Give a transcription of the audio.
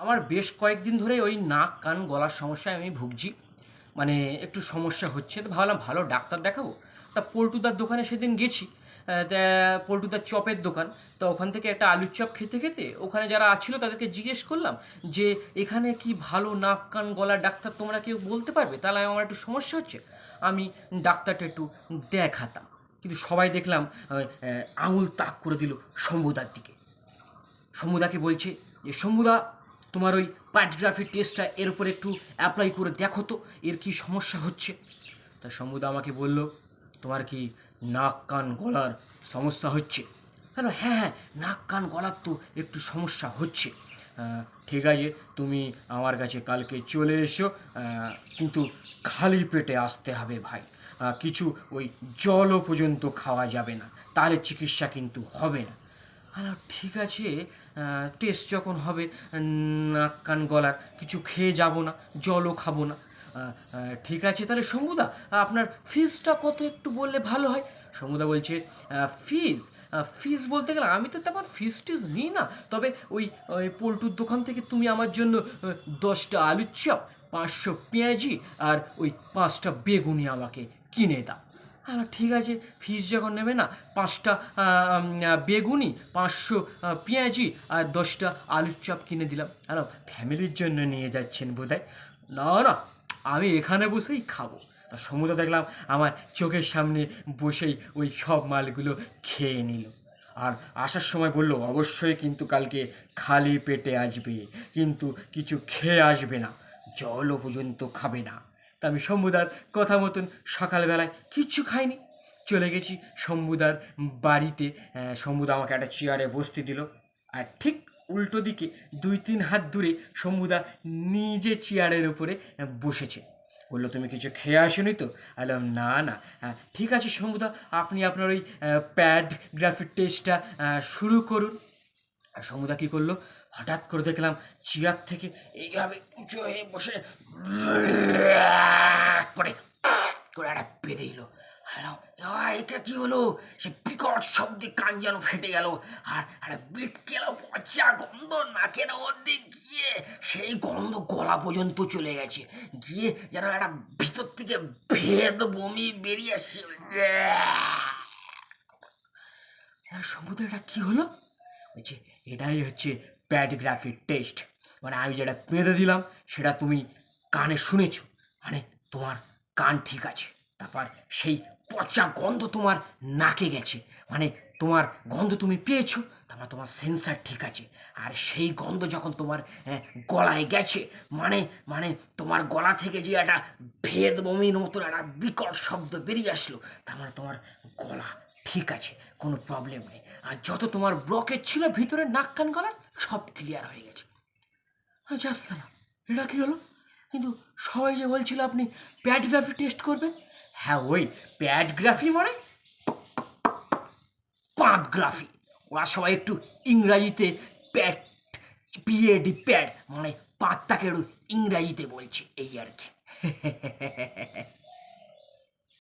আমার বেশ কয়েকদিন ধরে ওই নাক কান গলার সমস্যায় আমি ভুগছি। মানে একটু সমস্যা হচ্ছে, তো ভাবলাম ভালো ডাক্তার দেখাবো। তা পল্টুদার দোকানে সেদিন গেছি। তা পল্টুদার চপের দোকান। তো ওখান থেকে একটা আলুর চপ খেতে খেতে ওখানে যারা ছিল তাদেরকে জিজ্ঞেস করলাম যে এখানে কি ভালো নাক কান গলার ডাক্তার তোমরা কেউ বলতে পারবে, তাহলে আমার একটু সমস্যা হচ্ছে, আমি ডাক্তারটা একটু দেখাতাম। কিন্তু সবাই দেখলাম আঙুল তাক করে দিল শম্ভুদার দিকে। শম্ভুদাকে বলছে যে শম্ভুদা, তোমার ওই পার্টিগ্রাফি টেস্টটা এর উপর একটু অ্যাপ্লাই করে দেখো তো, এর কি সমস্যা হচ্ছে। তা শম্ভুদা আমাকে বলল, তোমার কি নাক কান গলার সমস্যা হচ্ছে? হ্যাঁ হ্যাঁ হ্যাঁ, নাক কান গলার তো একটু সমস্যা হচ্ছে। ঠিক আছে, তুমি আমার কাছে কালকে চলে এসো, কিন্তু খালি পেটে আসতে হবে ভাই। কিছু ওই জলও পর্যন্ত খাওয়া যাবে না, তাহলে চিকিৎসা কিন্তু হবে না। হ্যাঁ ঠিক আছে, টেস্ট যখন হবে নাক কান গলার কিছু খেয়ে যাব না, জলও খাবো না। ঠিক আছে তাহলে শম্ভুদা, আপনার ফিজটা কত একটু বললে ভালো হয়। শম্ভুদা বলছে, ফিজ ফিজ বলতে গেলে আমি তো তেমন ফিজ টিজ নিই না, তবে ওই ওই পোল্টুর দোকান থেকে তুমি আমার জন্য 10টা আলুর চপ, 500 পেঁয়াজি আর ওই 5টা বেগুনি আমাকে কিনে দাও। হ্যাঁ ঠিক আছে, ফিস যখন নেবে না, 5টা বেগুনি, 500 পেঁয়াজি আর 10টা আলুর চপ কিনে দিলাম। হ্যালো, ফ্যামিলির জন্য নিয়ে যাচ্ছেন বোধহয়। না না, আমি এখানে বসেই খাবো। তা সমুদ্র দেখলাম আমার চোখের সামনে বসেই ওই সব মালগুলো খেয়ে নিল। আর আসার সময় বলল, অবশ্যই কিন্তু কালকে খালি পেটে আসবে, কিন্তু কিছু খেয়ে আসবে না, জলও পর্যন্ত খাবে না। তা আমি শম্ভুদার কথা মতন সকালবেলায় কিচ্ছু খাইনি, চলে গেছি শম্ভুদার বাড়িতে। শম্ভুদা আমাকে একটা চেয়ারে বসতে দিল, আর ঠিক উল্টো দিকে 2-3 হাত দূরে শম্ভুদা নিজে চেয়ারের উপরে বসেছে। বললো, তুমি কিছু খেয়ে আসোনি তো? বললাম, না না। ঠিক আছে শম্ভুদা, আপনি আপনার ওই প্যাডগ্রাফির টেস্টটা শুরু করুন। আর শম্ভুদা কী করলো, হঠাৎ করে দেখলাম চেয়ার থেকে এইভাবে উঁচু হয়ে বসে করে করে একটা পেরে দিল। হ্যালো, এটা কি হলো? সে বিকট শব্দে কান যেন ফেটে গেল, আর একটা বিটকেল পচা গন্ধ নাকের মধ্যে গিয়ে সেই গন্ধ গলা পর্যন্ত চলে গেছে, গিয়ে যেন একটা ভিতর থেকে ভেদ বমি বেরিয়ে আসছে। সমুদ্র, এটা কি হলো? বলছে, এটাই হচ্ছে প্যাডগ্রাফির টেস্ট। মানে আমি যেটা পেঁধে দিলাম সেটা তুমি কানে শুনেছো, মানে তোমার কান ঠিক আছে। তারপর সেই পচা গন্ধ তোমার নাকে গেছে, মানে তোমার গন্ধ তুমি পেয়েছো, তারপর তোমার সেন্সার ঠিক আছে। আর সেই গন্ধ যখন তোমার গলায় গেছে, মানে মানে তোমার গলা থেকে যে একটা ভেদ বমির মতন একটা বিকট শব্দ বেরিয়ে আসলো, তার মানে তোমার গলা ঠিক আছে, কোনো প্রবলেম নেই। আর যত তোমার ব্লকেজ ছিল ভিতরে নাক কান গলার, সব ক্লিয়ার হয়ে গেছে। জাস্ট না, এটা কি হলো? কিন্তু সবাই যে বলছিল আপনি প্যাডগ্রাফি টেস্ট করবেন। হ্যাঁ, ওই প্যাডগ্রাফি মানে পাদগ্রাফি। ওরা সবাই একটু ইংরাজিতে প্যাড, পিএডি প্যাড মানে পাতটাকে একটু ইংরাজিতে বলছে, এই আর কি।